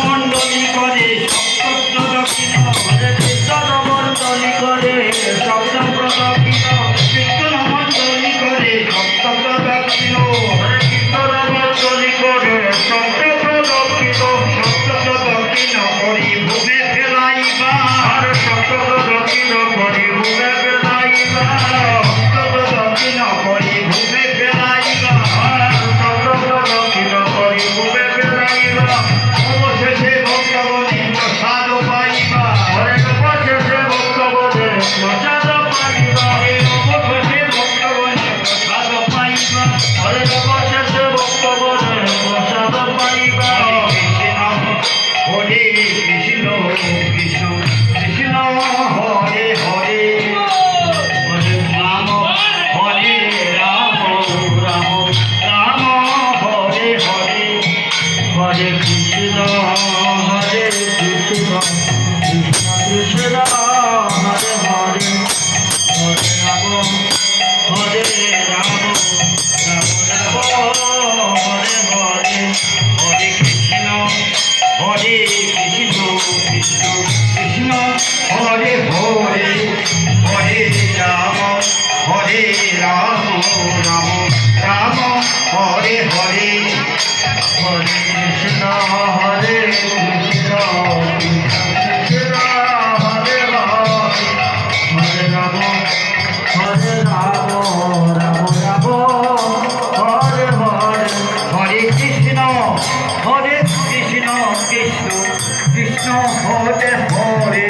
মন্ডলী করে সপ্তপ্ত দক্ষিণ কীর্তন মন্ডলী করে সপ্তপ্ত দক্ষিণ কীর্তন মন্ডলী করে সপ্তপ্ত দক্ষিণ কীর্তন মন্ডলী করে সপ্তপ্ত দক্ষিণ সপ্তপ্ত দক্ষিণ করি ভূমে ফেলাইবা আর সপ্তপ্ত দক্ষিণ করি ভূমে ফেলাইবা সপ্তপ্ত দক্ষিণ করি ভূমে ফেলাইবা সপ্তপ্ত দক্ষিণ করি ভূমে ফেলাইবা অবশেষে ভক্তগণে প্রসাদ পাইবা অবশেষে ভক্তগণে প্রসাদ পাইবা অবশেষে ভক্তগণে প্রসাদ পাইবা অবশেষে ভক্তগণে প্রসাদ পাইবা হরে কৃষ্ণ কৃষ্ণ কৃষ্ণ হরে হরে হরে রাম হরে রাম রাম রাম হরে হরে হরে কৃষ্ণ হরে কৃষ্ণ কৃষ্ণ কৃষ্ণ হরে হরে হরে রাম হরে রাম রাম রাম হরে হরে হরে কৃষ্ণ হরে কৃষ্ণ কৃষ্ণ কৃষ্ণ হরে হরে হরে রাম রাম রাম হরে হরে হরে কৃষ্ণ হরে কৃষ্ণ কৃষ্ণ হরে হরে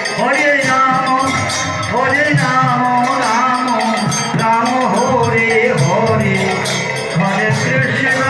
হরে রাম রাম রাম হরে হরে হরে কৃষ্ণ কৃষ্ণ কৃষ্ণ হরে হরে হরে রাম রাম রাম হরে হরে হরে কৃষ্ণ